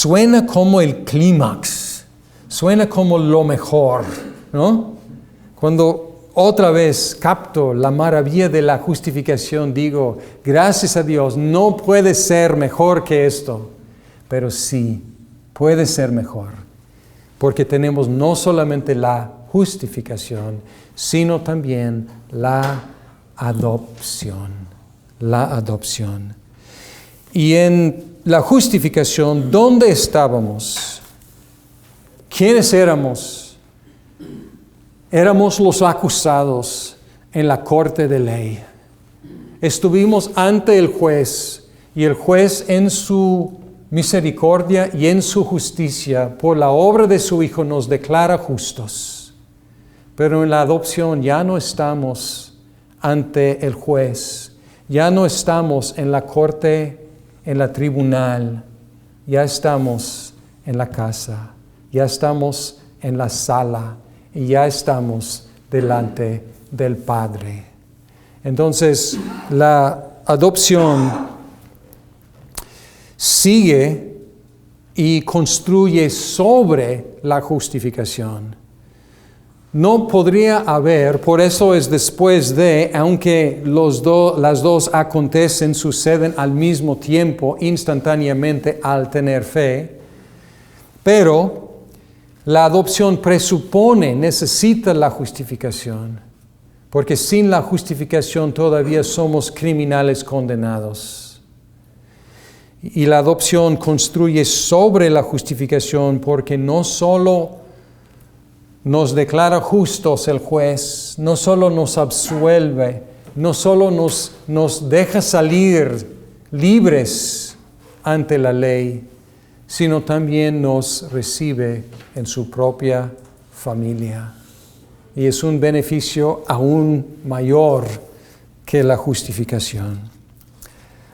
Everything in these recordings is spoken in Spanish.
suena como el clímax, suena como lo mejor, ¿no? Cuando otra vez capto la maravilla de la justificación, digo, gracias a Dios, no puede ser mejor que esto, pero sí, puede ser mejor, porque tenemos no solamente la justificación, sino también la adopción. La adopción. Y en la justificación, ¿dónde estábamos? ¿Quiénes éramos? Éramos los acusados en la corte de ley. Estuvimos ante el juez, y el juez en su misericordia y en su justicia, por la obra de su Hijo, nos declara justos. Pero en la adopción ya no estamos ante el juez, ya no estamos en la corte, en la tribunal, ya estamos en la casa, ya estamos en la sala, y ya estamos delante del Padre. Entonces, la adopción sigue y construye sobre la justificación. No podría haber, por eso es después de, aunque las dos suceden al mismo tiempo, instantáneamente al tener fe, pero la adopción necesita la justificación, porque sin la justificación todavía somos criminales condenados. Y la adopción construye sobre la justificación, porque no solo nos declara justos el juez, no solo nos absuelve, no solo nos deja salir libres ante la ley, sino también nos recibe en su propia familia. Y es un beneficio aún mayor que la justificación.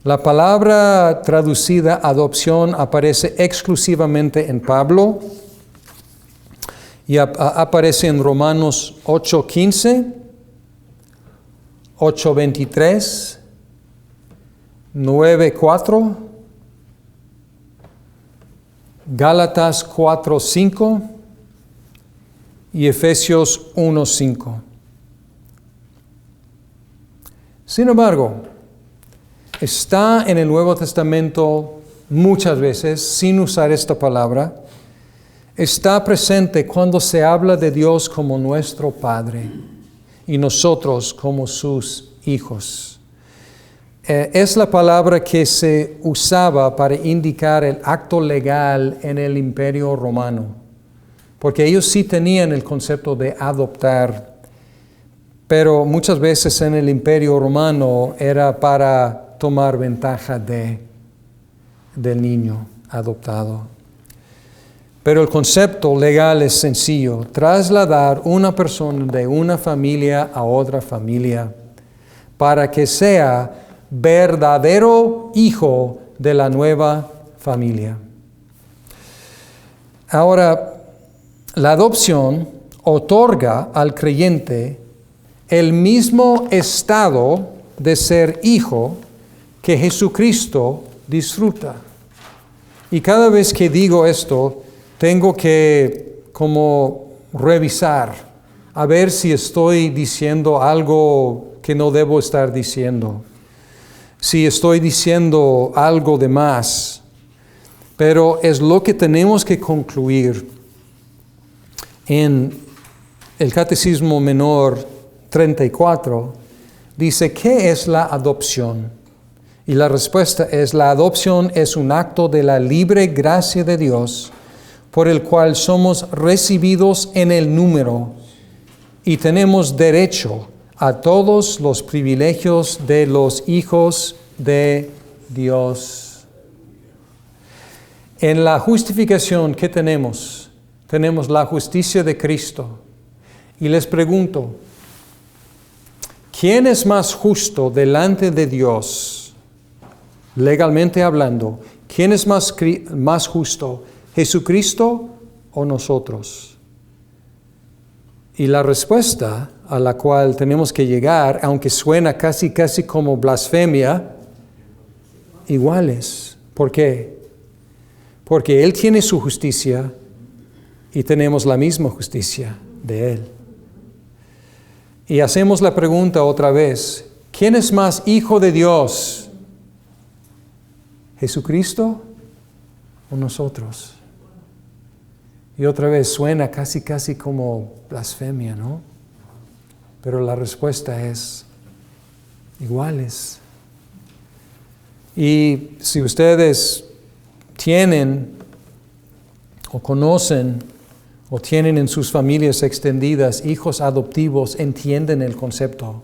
La palabra traducida adopción aparece exclusivamente en Pablo y aparece en Romanos 8:15, 8:23, 9:4, Gálatas 4:5 y Efesios 1:5. Sin embargo, está en el Nuevo Testamento muchas veces, sin usar esta palabra, está presente cuando se habla de Dios como nuestro Padre y nosotros como sus hijos. Es la palabra que se usaba para indicar el acto legal en el Imperio Romano, porque ellos sí tenían el concepto de adoptar, pero muchas veces en el Imperio Romano era para tomar ventaja del niño adoptado. Pero el concepto legal es sencillo: trasladar una persona de una familia a otra familia para que sea verdadero hijo de la nueva familia. Ahora, la adopción otorga al creyente el mismo estado de ser hijo que Jesucristo disfruta. Y cada vez que digo esto, tengo que como revisar, a ver si estoy diciendo algo que no debo estar diciendo, si estoy diciendo algo de más. Pero es lo que tenemos que concluir en el Catecismo Menor 34. Dice, ¿qué es la adopción? Y la respuesta es: la adopción es un acto de la libre gracia de Dios, por el cual somos recibidos en el número y tenemos derecho a todos los privilegios de los hijos de Dios. En la justificación, ¿qué tenemos? Tenemos la justicia de Cristo. Y les pregunto, ¿quién es más justo delante de Dios? Legalmente hablando, ¿quién es más justo? ¿Jesucristo o nosotros? Y la respuesta a la cual tenemos que llegar, aunque suena casi como blasfemia, iguales. ¿Por qué? porque Él tiene su justicia y tenemos la misma justicia de Él. Y hacemos la pregunta otra vez, ¿quién es más hijo de Dios? ¿Jesucristo o nosotros? Y otra vez suena casi como blasfemia, ¿no? Pero la respuesta es iguales. Y si ustedes tienen o conocen o tienen en sus familias extendidas hijos adoptivos, entienden el concepto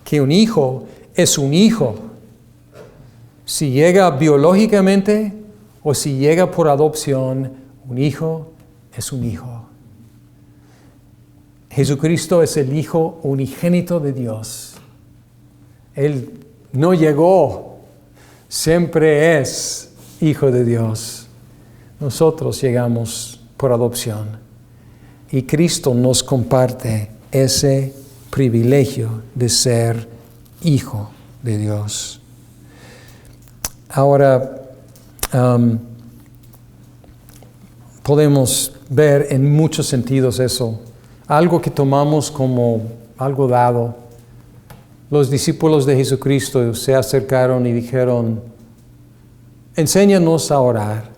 que un hijo es un hijo. Si llega biológicamente o si llega por adopción, un hijo es un hijo. Jesucristo es el Hijo unigénito de Dios. Él no llegó, siempre es Hijo de Dios. Nosotros llegamos por adopción y Cristo nos comparte ese privilegio de ser Hijo de Dios. Ahora, podemos ver en muchos sentidos eso. Algo que tomamos como algo dado. Los discípulos de Jesucristo se acercaron y dijeron, enséñanos a orar,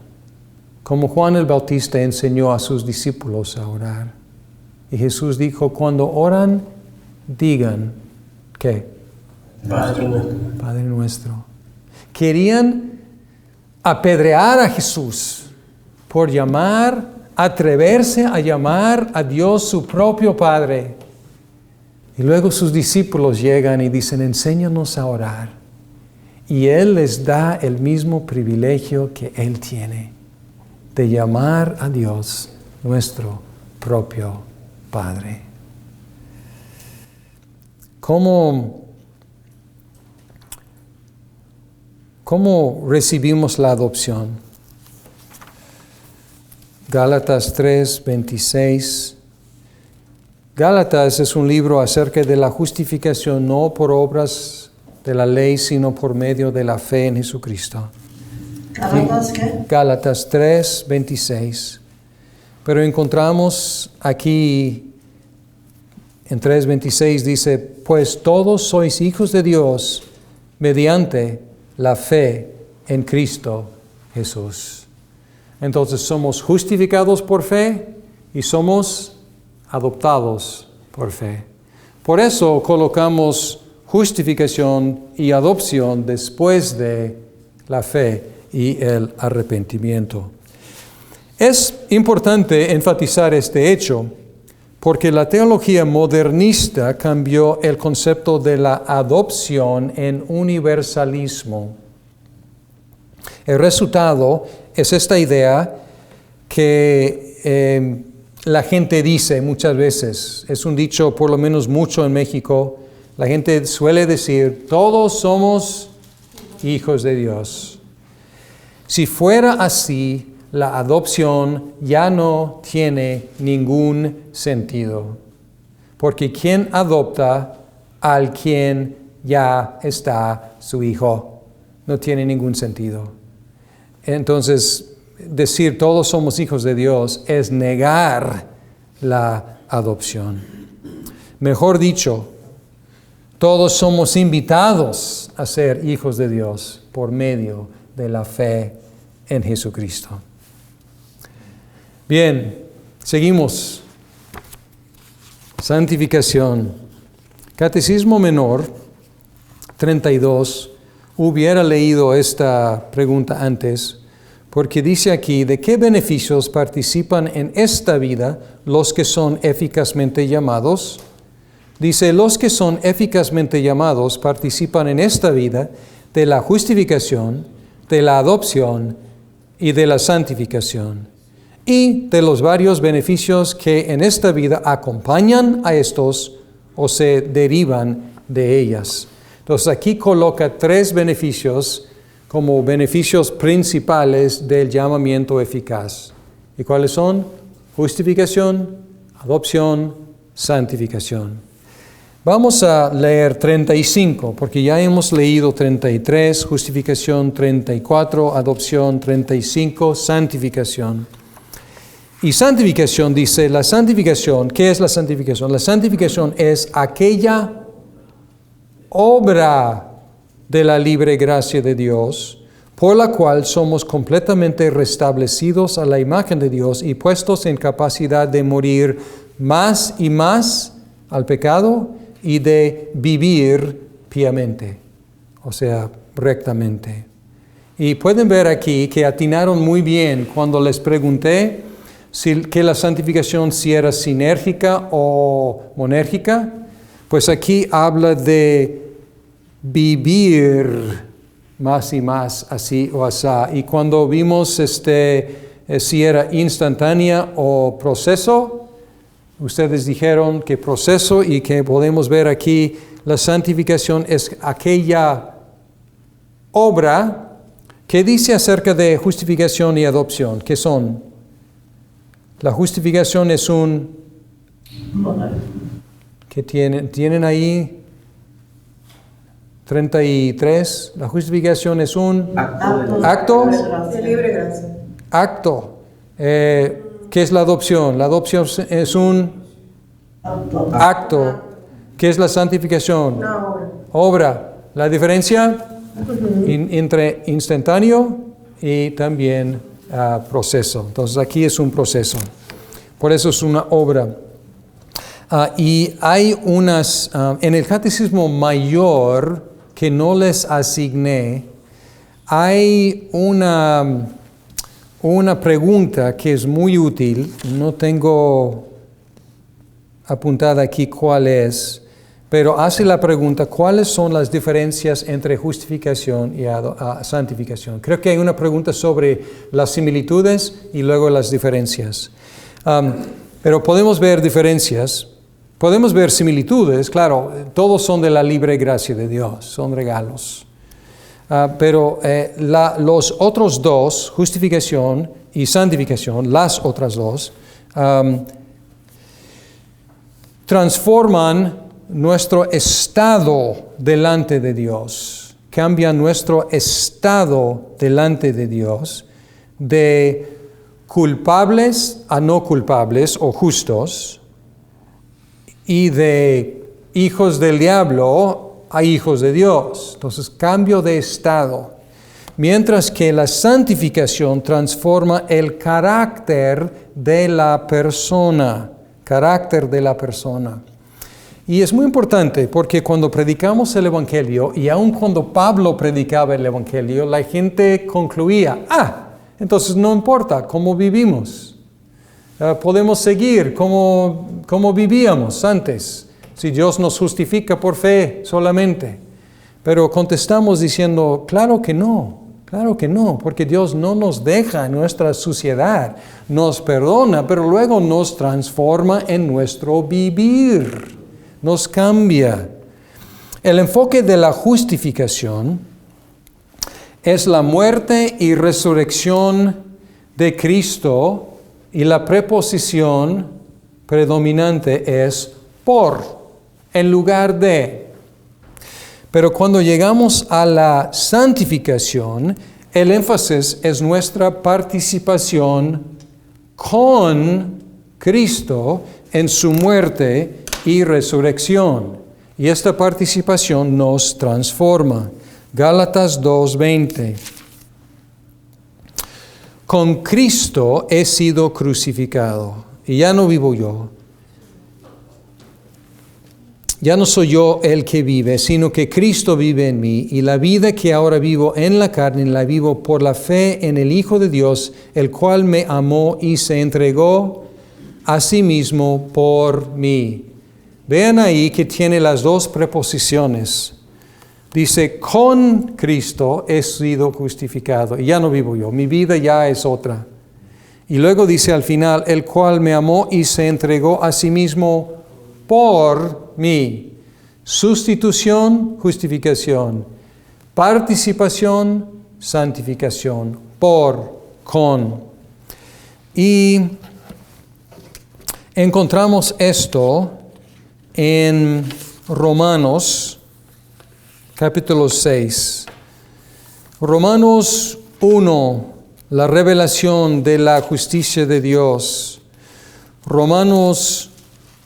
como Juan el Bautista enseñó a sus discípulos a orar. Y Jesús dijo, cuando oran, digan, ¿qué? Padre nuestro. Padre nuestro. Querían apedrear a Jesús por atreverse a llamar a Dios su propio Padre. Y luego sus discípulos llegan y dicen, enséñanos a orar. Y Él les da el mismo privilegio que Él tiene, de llamar a Dios nuestro propio Padre. ¿Cómo recibimos la adopción? Gálatas 3:26. Gálatas es un libro acerca de la justificación no por obras de la ley, sino por medio de la fe en Jesucristo. ¿Gálatas qué? Gálatas 3:26. Pero encontramos aquí en 3:26 dice, pues todos sois hijos de Dios mediante la fe en Cristo Jesús. Entonces somos justificados por fe y somos adoptados por fe. Por eso colocamos justificación y adopción después de la fe y el arrepentimiento. Es importante enfatizar este hecho porque la teología modernista cambió el concepto de la adopción en universalismo. El resultado es esta idea que la gente dice muchas veces, es un dicho por lo menos mucho en México, la gente suele decir, todos somos hijos de Dios. Si fuera así, la adopción ya no tiene ningún sentido, porque ¿quién adopta al quien ya está su hijo? No tiene ningún sentido. Entonces, decir todos somos hijos de Dios es negar la adopción. Mejor dicho, todos somos invitados a ser hijos de Dios por medio de la fe en Jesucristo. Bien, seguimos. Santificación. Catecismo Menor 32. Hubiera leído esta pregunta antes, porque dice aquí, ¿de qué beneficios participan en esta vida los que son eficazmente llamados? Dice, los que son eficazmente llamados participan en esta vida de la justificación, de la adopción y de la santificación, y de los varios beneficios que en esta vida acompañan a estos o se derivan de ellas. Entonces aquí coloca 3 beneficios como beneficios principales del llamamiento eficaz. ¿Y cuáles son? Justificación, adopción, santificación. Vamos a leer 35, porque ya hemos leído 33, justificación 34, adopción 35, santificación. Y santificación dice, la santificación, ¿qué es la santificación? La santificación es aquella obra de la libre gracia de Dios, por la cual somos completamente restablecidos a la imagen de Dios y puestos en capacidad de morir más y más al pecado y de vivir piamente, o sea, rectamente. Y pueden ver aquí que atinaron muy bien cuando les pregunté que la santificación si era sinérgica o monérgica. Pues aquí habla de vivir más y más así o asá. Y cuando vimos si era instantánea o proceso, ustedes dijeron que proceso, y que podemos ver aquí la santificación es aquella obra que dice acerca de justificación y adopción. ¿Qué son? La justificación es que tienen ahí 33. La justificación es un acto De libre gracia. acto. ¿Qué es la adopción? La adopción es un acto. ¿Qué es la santificación? Una obra. Obra. La diferencia entre instantáneo y también proceso. Entonces aquí es un proceso. Por eso es una obra. Y hay unas, en el Catecismo Mayor que no les asigné, hay una pregunta que es muy útil. No tengo apuntada aquí cuál es, pero hace la pregunta: ¿cuáles son las diferencias entre justificación y santificación? Creo que hay una pregunta sobre las similitudes y luego las diferencias. Pero podemos ver diferencias, podemos ver similitudes, claro, todos son de la libre gracia de Dios, son regalos. Pero los otros dos, justificación y santificación, las otras dos, transforman nuestro estado delante de Dios, cambian nuestro estado delante de Dios de culpables a no culpables o justos, y de hijos del diablo a hijos de Dios. Entonces, cambio de estado. Mientras que la santificación transforma el carácter de la persona. Carácter de la persona. Y es muy importante porque cuando predicamos el Evangelio, y aun cuando Pablo predicaba el Evangelio, la gente concluía: entonces no importa cómo vivimos. Podemos seguir como vivíamos antes, si Dios nos justifica por fe solamente. Pero contestamos diciendo: claro que no, porque Dios no nos deja en nuestra suciedad, nos perdona, pero luego nos transforma en nuestro vivir, nos cambia. El enfoque de la justificación es la muerte y resurrección de Cristo, y la preposición predominante es por, en lugar de. Pero cuando llegamos a la santificación, el énfasis es nuestra participación con Cristo en su muerte y resurrección. Y esta participación nos transforma. Gálatas 2:20. Con Cristo he sido crucificado, y ya no vivo yo. Ya no soy yo el que vive, sino que Cristo vive en mí, y la vida que ahora vivo en la carne, la vivo por la fe en el Hijo de Dios, el cual me amó y se entregó a sí mismo por mí. Vean ahí que tiene las dos preposiciones. Dice: con Cristo he sido justificado, y ya no vivo yo, mi vida ya es otra. Y luego dice al final: el cual me amó y se entregó a sí mismo por mí. Sustitución, justificación. Participación, santificación. Por, con. Y encontramos esto en Romanos, capítulo 6. Romanos 1, la revelación de la justicia de Dios. Romanos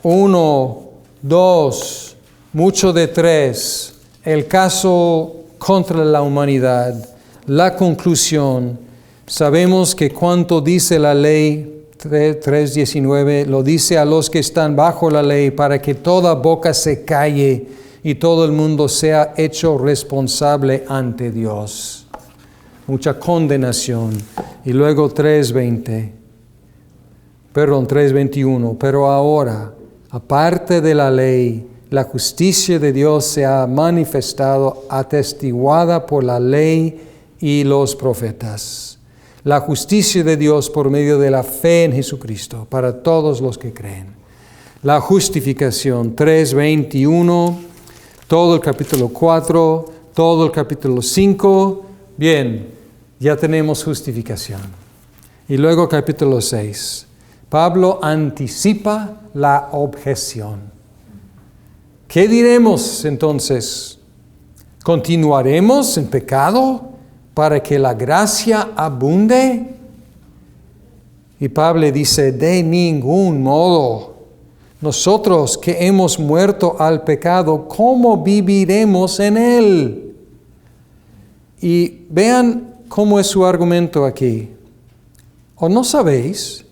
1, 2, mucho de 3, el caso contra la humanidad, la conclusión. Sabemos que cuanto dice la ley 3:19, lo dice a los que están bajo la ley para que toda boca se calle y todo el mundo sea hecho responsable ante Dios. Mucha condenación. Y luego 3:21, pero ahora, aparte de la ley, la justicia de Dios se ha manifestado, atestiguada por la ley y los profetas. La justicia de Dios por medio de la fe en Jesucristo, para todos los que creen. La justificación, 3:21, todo el capítulo 4, todo el capítulo 5. Bien, ya tenemos justificación. Y luego capítulo 6. Pablo anticipa la objeción. ¿Qué diremos entonces? ¿Continuaremos en pecado para que la gracia abunde? Y Pablo dice, de ningún modo. Nosotros que hemos muerto al pecado, ¿cómo viviremos en él? Y vean cómo es su argumento aquí. ¿O no sabéis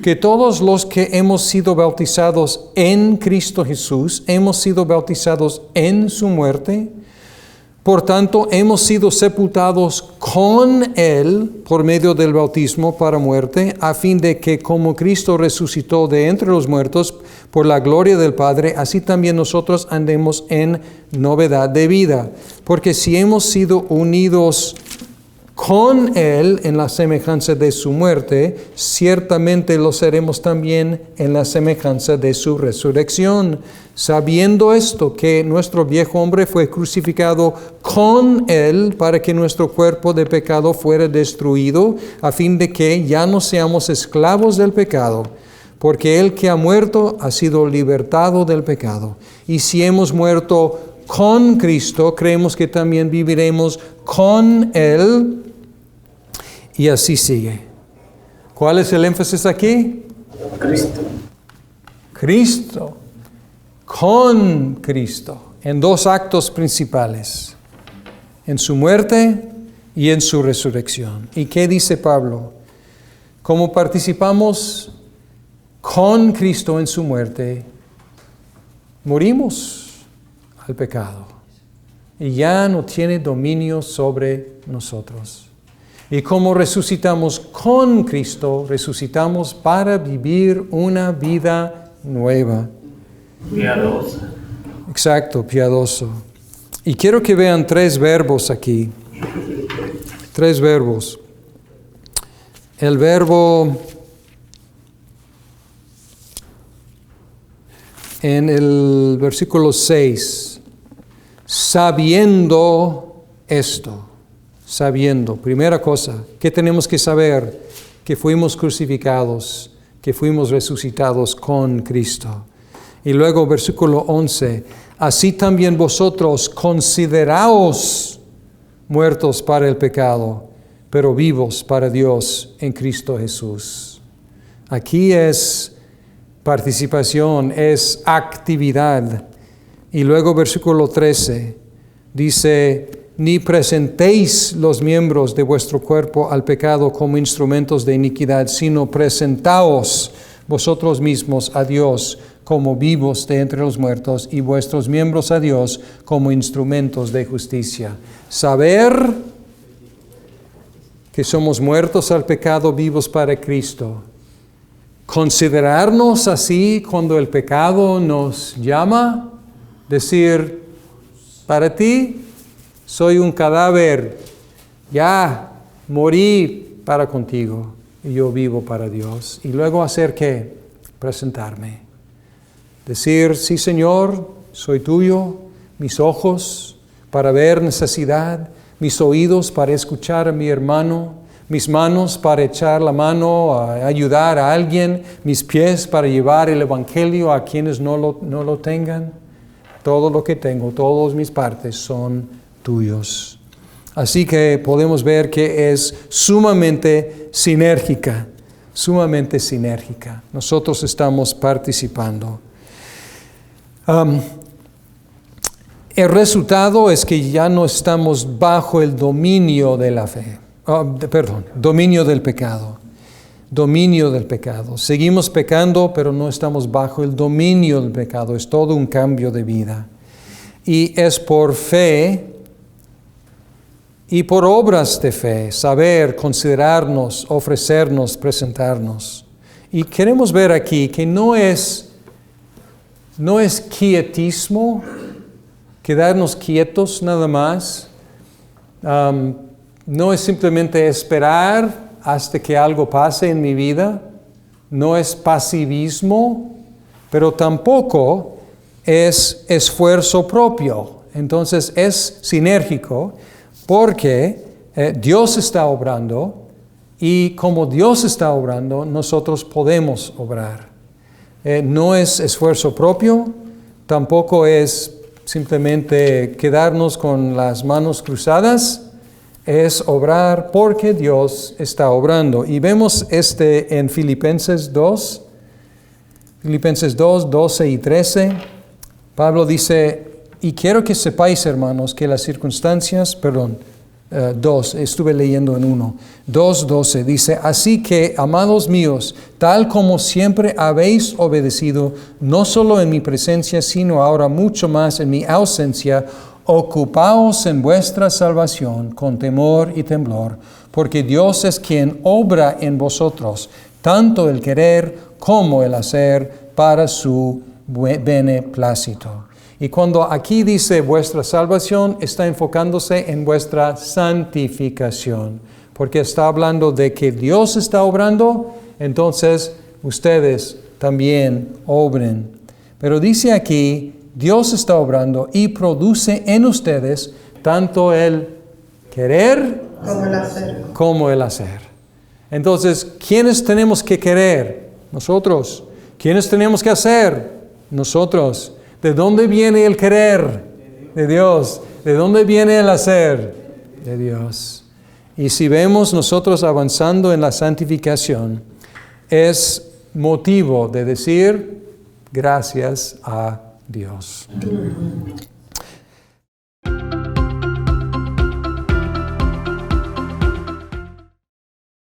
que todos los que hemos sido bautizados en Cristo Jesús, hemos sido bautizados en su muerte? Por tanto, hemos sido sepultados con Él por medio del bautismo para muerte, a fin de que como Cristo resucitó de entre los muertos por la gloria del Padre, así también nosotros andemos en novedad de vida. Porque si hemos sido unidos con Él en la semejanza de su muerte, ciertamente lo seremos también en la semejanza de su resurrección. Sabiendo esto, que nuestro viejo hombre fue crucificado con Él para que nuestro cuerpo de pecado fuera destruido, a fin de que ya no seamos esclavos del pecado, porque el que ha muerto ha sido libertado del pecado. Y si hemos muerto con Cristo, creemos que también viviremos con Él. Y así sigue. ¿Cuál es el énfasis aquí? Cristo. Cristo. Con Cristo. En dos actos principales. En su muerte y en su resurrección. ¿Y qué dice Pablo? Como participamos con Cristo en su muerte, morimos al pecado. Y ya no tiene dominio sobre nosotros. Y como resucitamos con Cristo, resucitamos para vivir una vida nueva. Piadosa. Exacto, piadoso. Y quiero que vean 3 verbos aquí. 3 verbos. El verbo en el versículo 6. Sabiendo esto. Sabiendo, primera cosa, ¿qué tenemos que saber? Que fuimos crucificados, que fuimos resucitados con Cristo. Y luego versículo 11, así también vosotros consideraos muertos para el pecado, pero vivos para Dios en Cristo Jesús. Aquí es participación, es actividad. Y luego versículo 13 dice, ni presentéis los miembros de vuestro cuerpo al pecado como instrumentos de iniquidad, sino presentaos vosotros mismos a Dios como vivos de entre los muertos y vuestros miembros a Dios como instrumentos de justicia. Saber que somos muertos al pecado, vivos para Cristo. Considerarnos así cuando el pecado nos llama, decir, para ti, soy un cadáver, ya morí para contigo y yo vivo para Dios. Y luego hacer ¿qué? Presentarme. Decir, sí Señor, soy tuyo, mis ojos para ver necesidad, mis oídos para escuchar a mi hermano, mis manos para echar la mano a ayudar a alguien, mis pies para llevar el evangelio a quienes no lo tengan. todo lo que tengo, todas mis partes son tuyos. Así que podemos ver que es sumamente sinérgica, sumamente sinérgica. Nosotros estamos participando. El resultado es que ya no estamos bajo el dominio de la fe. Dominio del pecado. Dominio del pecado. Seguimos pecando, pero no estamos bajo el dominio del pecado. Es todo un cambio de vida. Y es por fe y por obras de fe, saber, considerarnos, ofrecernos, presentarnos. Y queremos ver aquí que no es quietismo, quedarnos quietos nada más. No es simplemente esperar hasta que algo pase en mi vida. No es pasivismo, pero tampoco es esfuerzo propio. Entonces es sinérgico porque Dios está obrando y como Dios está obrando, nosotros podemos obrar. No es esfuerzo propio, tampoco es simplemente quedarnos con las manos cruzadas, es obrar porque Dios está obrando. Y vemos en Filipenses 2, 12 y 13. Pablo dice, y quiero que sepáis, hermanos, que las circunstancias, 2, estuve leyendo en 1, 2:12, dice, así que, amados míos, tal como siempre habéis obedecido, no solo en mi presencia, sino ahora mucho más en mi ausencia, ocupaos en vuestra salvación con temor y temblor, porque Dios es quien obra en vosotros, tanto el querer como el hacer para su beneplácito. Y cuando aquí dice vuestra salvación, está enfocándose en vuestra santificación, porque está hablando de que Dios está obrando, entonces ustedes también obren. Pero dice aquí, Dios está obrando y produce en ustedes tanto el querer como el hacer. Entonces, ¿quiénes tenemos que querer? Nosotros. ¿Quiénes tenemos que hacer? Nosotros. ¿De dónde viene el querer? De Dios. ¿De dónde viene el hacer? De Dios. Y si vemos nosotros avanzando en la santificación, es motivo de decir gracias a Dios.